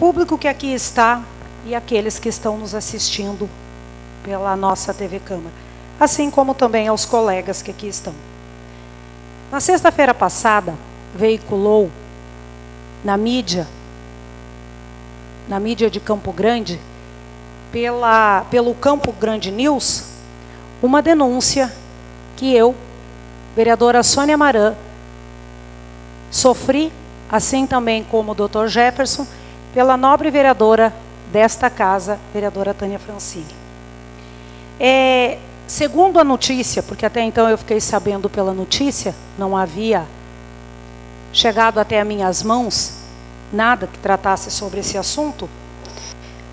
público que aqui está e aqueles que estão nos assistindo pela nossa TV Câmara, assim como também aos colegas que aqui estão. Na sexta-feira passada, veiculou na mídia de Campo Grande, pelo Campo Grande News, uma denúncia que eu, vereadora Sônia Maran, sofri, assim também como o Dr. Jefferson, pela nobre vereadora desta casa, vereadora Tânia Francini. Segundo a notícia, porque até então eu fiquei sabendo pela notícia, não havia chegado até as minhas mãos nada que tratasse sobre esse assunto.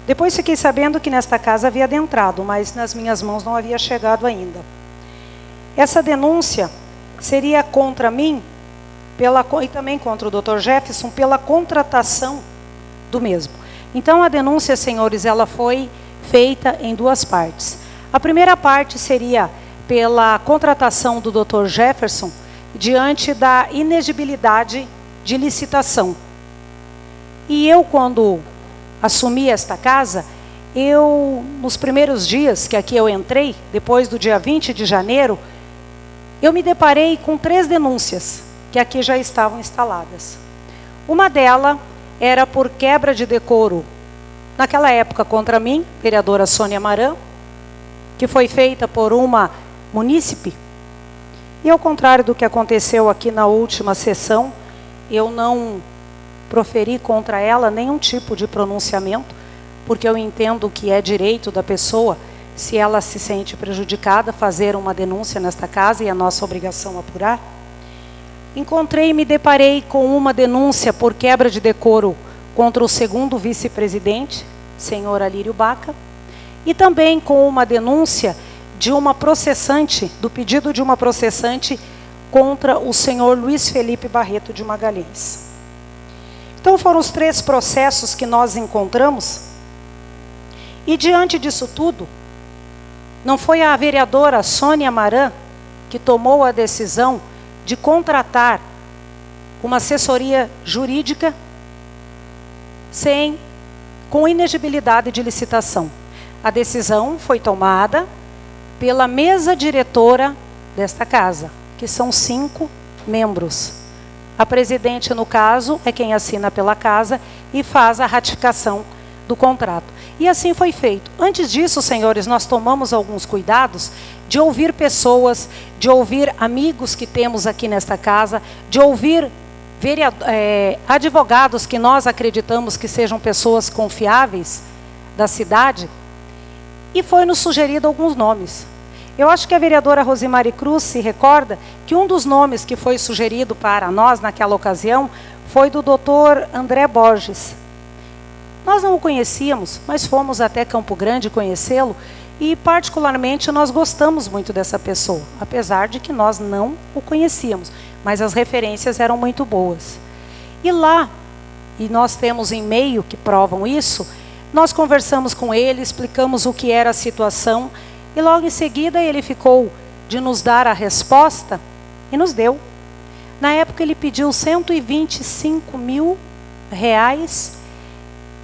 Depois fiquei sabendo que nesta casa havia adentrado, mas nas minhas mãos não havia chegado ainda. Essa denúncia seria contra mim e também contra o Dr. Jefferson pela contratação do mesmo. Então a denúncia, senhores, ela foi feita em duas partes. A primeira parte seria pela contratação do Dr. Jefferson diante da inexigibilidade de licitação. E eu, quando assumi esta casa, nos primeiros dias que aqui eu entrei, depois do dia 20 de janeiro, eu me deparei com 3 denúncias que aqui já estavam instaladas. Uma delas era por quebra de decoro, naquela época contra mim, vereadora Sônia Maran, que foi feita por uma munícipe. E ao contrário do que aconteceu aqui na última sessão, eu não proferi contra ela nenhum tipo de pronunciamento, porque eu entendo que é direito da pessoa, se ela se sente prejudicada, fazer uma denúncia nesta casa, e é nossa obrigação apurar. Encontrei e me deparei com uma denúncia por quebra de decoro contra o segundo vice-presidente, senhor Alírio Baca, e também com uma denúncia de uma processante, do pedido de uma processante contra o senhor Luiz Felipe Barreto de Magalhães. Então foram os 3 processos que nós encontramos, e diante disso tudo, não foi a vereadora Sônia Maran que tomou a decisão de contratar uma assessoria jurídica com inexigibilidade de licitação. A decisão foi tomada pela mesa diretora desta casa, que são 5 membros. A presidente, no caso, é quem assina pela casa e faz a ratificação do contrato. E assim foi feito. Antes disso, senhores, nós tomamos alguns cuidados de ouvir pessoas, de ouvir amigos que temos aqui nesta casa, de ouvir advogados que nós acreditamos que sejam pessoas confiáveis da cidade, e foi-nos sugerido alguns nomes. Eu acho que a vereadora Rosimari Cruz se recorda que um dos nomes que foi sugerido para nós naquela ocasião foi do Dr. André Borges. Nós não o conhecíamos, mas fomos até Campo Grande conhecê-lo, e particularmente nós gostamos muito dessa pessoa, apesar de que nós não o conhecíamos, mas as referências eram muito boas. E lá, e nós temos e-mail que provam isso, nós conversamos com ele, explicamos o que era a situação, e logo em seguida ele ficou de nos dar a resposta e nos deu. Na época ele pediu R$125 mil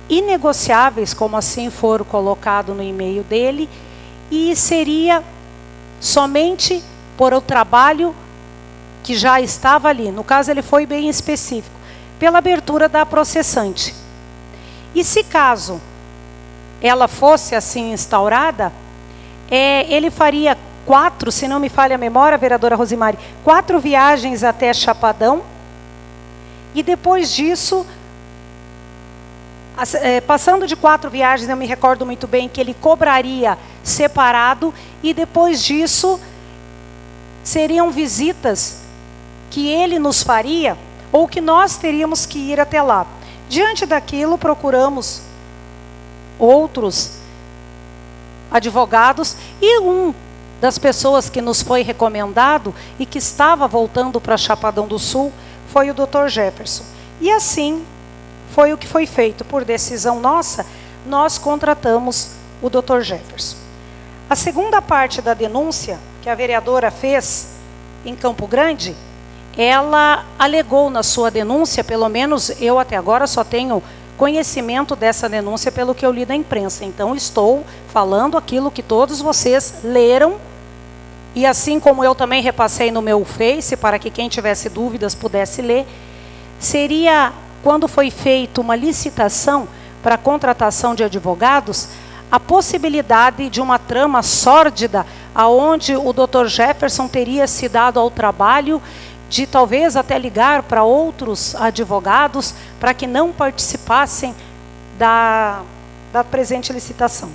inegociáveis, como assim for colocado no e-mail dele, e seria somente por o trabalho que já estava ali. No caso ele foi bem específico, pela abertura da processante. E se caso ela fosse assim instaurada, ele faria 4, se não me falha a memória, vereadora Rosimari, 4 viagens até Chapadão, e depois disso, passando de 4 viagens, eu me recordo muito bem que ele cobraria separado, e depois disso, seriam visitas que ele nos faria, ou que nós teríamos que ir até lá. Diante daquilo, procuramos outros advogados, e das pessoas que nos foi recomendado e que estava voltando para Chapadão do Sul foi o Dr. Jefferson. E assim foi o que foi feito. Por decisão nossa, nós contratamos o Dr. Jefferson. A segunda parte da denúncia que a vereadora fez em Campo Grande, ela alegou na sua denúncia, pelo menos eu até agora só tenho conhecimento dessa denúncia pelo que eu li da imprensa. Então, estou falando aquilo que todos vocês leram, e assim como eu também repassei no meu Face, para que quem tivesse dúvidas pudesse ler, seria quando foi feita uma licitação para a contratação de advogados, a possibilidade de uma trama sórdida, aonde o Dr. Jefferson teria se dado ao trabalho de talvez até ligar para outros advogados para que não participassem da presente licitação.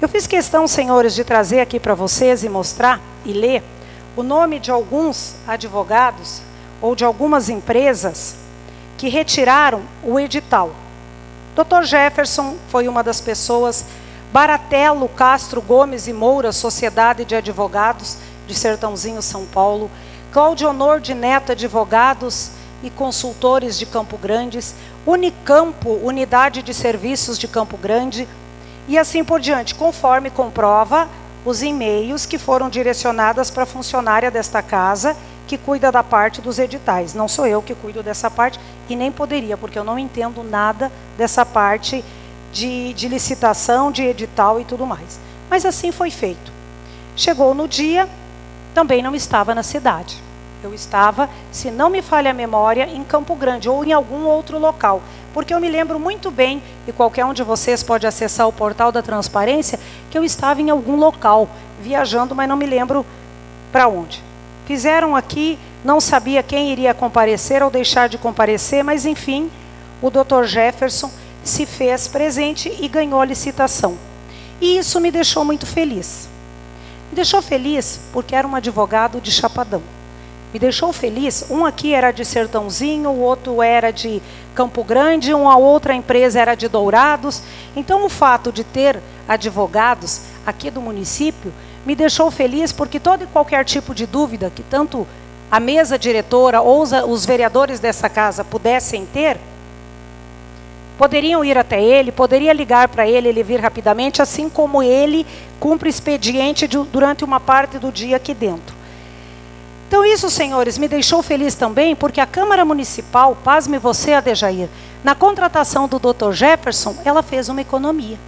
Eu fiz questão, senhores, de trazer aqui para vocês e mostrar e ler o nome de alguns advogados ou de algumas empresas que retiraram o edital. Dr. Jefferson foi uma das pessoas, Baratello, Castro, Gomes e Moura, Sociedade de Advogados de Sertãozinho, São Paulo, Claudionor de Neto, Advogados e Consultores de Campo Grande, Unicampo, Unidade de Serviços de Campo Grande, e assim por diante, conforme comprova os e-mails que foram direcionadas para a funcionária desta casa, que cuida da parte dos editais. Não sou eu que cuido dessa parte, e nem poderia, porque eu não entendo nada dessa parte de licitação, de edital e tudo mais. Mas assim foi feito. Chegou no dia, também não estava na cidade. Eu estava, se não me falha a memória, em Campo Grande ou em algum outro local. Porque eu me lembro muito bem, e qualquer um de vocês pode acessar o portal da transparência, que eu estava em algum local, viajando, mas não me lembro para onde. Fizeram aqui, não sabia quem iria comparecer ou deixar de comparecer, mas enfim, o Dr. Jefferson se fez presente e ganhou a licitação. E isso me deixou muito feliz. Me deixou feliz porque era um advogado de Chapadão. Me deixou feliz, um aqui era de Sertãozinho, o outro era de Campo Grande, uma outra empresa era de Dourados. Então o fato de ter advogados aqui do município me deixou feliz, porque todo e qualquer tipo de dúvida que tanto a mesa diretora ou os vereadores dessa casa pudessem ter, poderiam ir até ele, poderia ligar para ele vir rapidamente, assim como ele cumpre expediente durante uma parte do dia aqui dentro. Então isso, senhores, me deixou feliz também, porque a Câmara Municipal, pasme você, Adejair, na contratação do Dr. Jefferson, ela fez uma economia.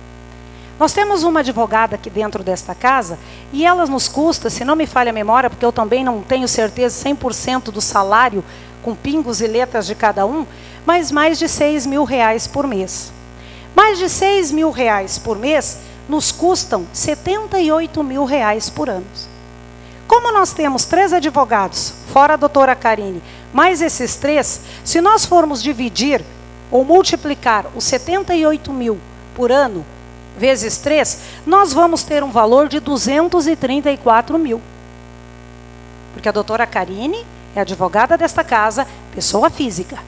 Nós temos uma advogada aqui dentro desta casa, e ela nos custa, se não me falha a memória, porque eu também não tenho certeza 100% do salário, com pingos e letras de cada um, mas mais de R$6 mil por mês. Mais de R$6 mil por mês nos custam R$78 mil por ano. Como nós temos 3 advogados, fora a doutora Karine, mais esses 3, se nós formos dividir ou multiplicar os 78 mil por ano, vezes 3, nós vamos ter um valor de 234 mil. Porque a doutora Karine é advogada desta casa, pessoa física.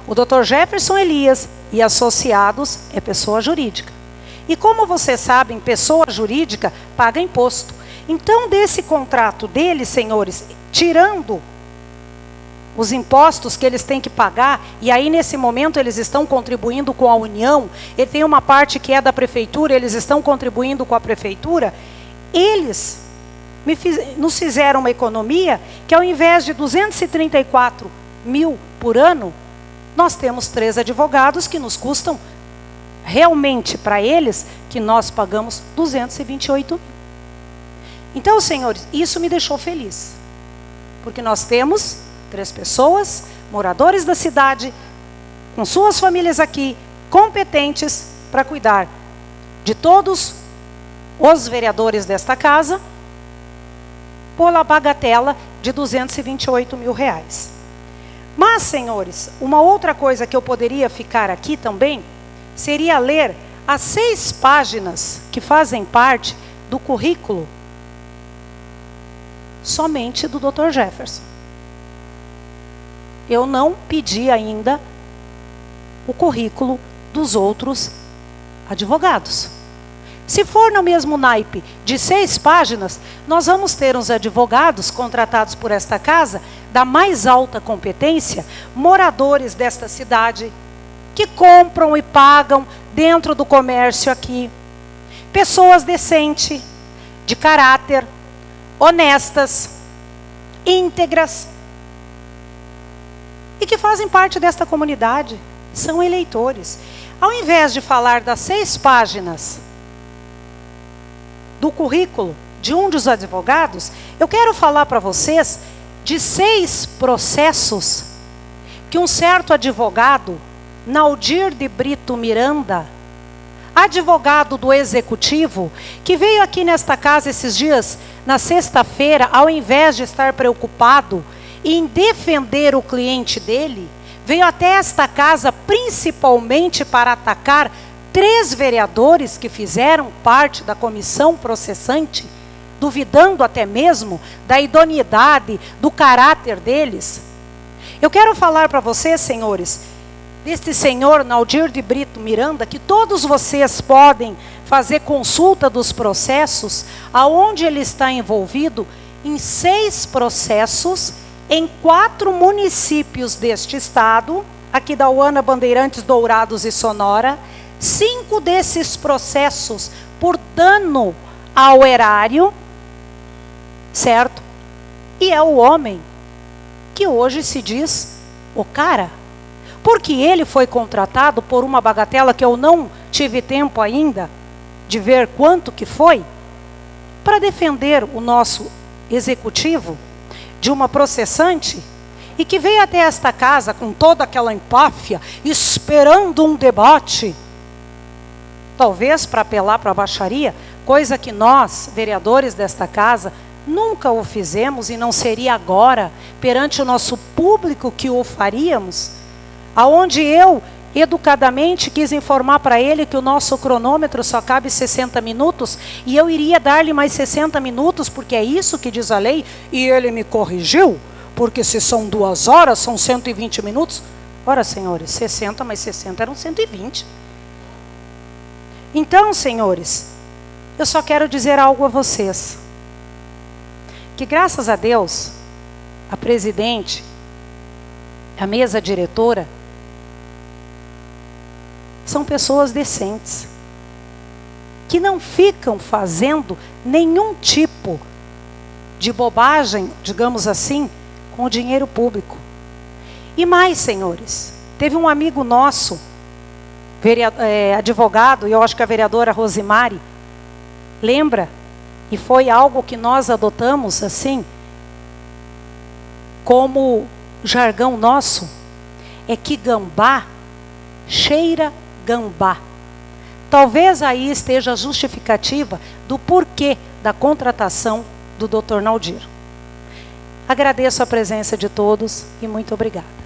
O Dr. Jefferson Elias e associados é pessoa jurídica. E como vocês sabem, pessoa jurídica paga imposto. Então, desse contrato deles, senhores, tirando os impostos que eles têm que pagar, e aí nesse momento eles estão contribuindo com a União, ele tem uma parte que é da prefeitura, eles estão contribuindo com a prefeitura, eles nos fizeram uma economia que ao invés de 234 mil por ano, nós temos 3 advogados que nos custam, realmente para eles, que nós pagamos 228 mil. Então, senhores, isso me deixou feliz, porque nós temos 3 pessoas, moradores da cidade, com suas famílias aqui, competentes para cuidar de todos os vereadores desta casa, por a bagatela de 228 mil. Mas, senhores, uma outra coisa que eu poderia ficar aqui também, seria ler as 6 páginas que fazem parte do currículo somente do Dr. Jefferson. Eu não pedi ainda o currículo dos outros advogados. Se for no mesmo naipe de 6 páginas, nós vamos ter uns advogados contratados por esta casa, da mais alta competência, moradores desta cidade, que compram e pagam dentro do comércio aqui. Pessoas decentes, de caráter, honestas, íntegras, e que fazem parte desta comunidade. são eleitores. Ao invés de falar das 6 páginas do currículo de um dos advogados, eu quero falar para vocês de 6 processos que um certo advogado, Naldir de Brito Miranda, advogado do executivo, que veio aqui nesta casa esses dias, na sexta-feira, ao invés de estar preocupado em defender o cliente dele, veio até esta casa principalmente para atacar 3 vereadores que fizeram parte da comissão processante, duvidando até mesmo da idoneidade, do caráter deles. Eu quero falar para vocês, senhores, deste senhor Naldir de Brito Miranda, que todos vocês podem fazer consulta dos processos, aonde ele está envolvido em 6 processos, em 4 municípios deste estado, aqui da Uana, Bandeirantes, Dourados e Sonora. 5 desses processos por dano ao erário, certo? E é o homem que hoje se diz o cara, porque ele foi contratado por uma bagatela que eu não tive tempo ainda de ver quanto que foi, para defender o nosso executivo de uma processante, e que veio até esta casa com toda aquela empáfia, esperando um debate, talvez para apelar para a baixaria, coisa que nós, vereadores desta casa, nunca o fizemos e não seria agora, perante o nosso público, que o faríamos, aonde eu, educadamente, quis informar para ele que o nosso cronômetro só cabe 60 minutos, e eu iria dar-lhe mais 60 minutos, porque é isso que diz a lei, e ele me corrigiu, porque se são 2 horas, são 120 minutos. Ora, senhores, 60 mais 60 eram 120. Então, senhores, eu só quero dizer algo a vocês, que graças a Deus, a presidente, a mesa diretora, são pessoas decentes, que não ficam fazendo nenhum tipo de bobagem, digamos assim, com o dinheiro público. E mais, senhores, teve um amigo nosso, advogado, e eu acho que a vereadora Rosimari, lembra? E foi algo que nós adotamos assim, como jargão nosso, é que gambá cheira gambá. Talvez aí esteja a justificativa do porquê da contratação do Dr. Naldir. Agradeço a presença de todos e muito obrigada.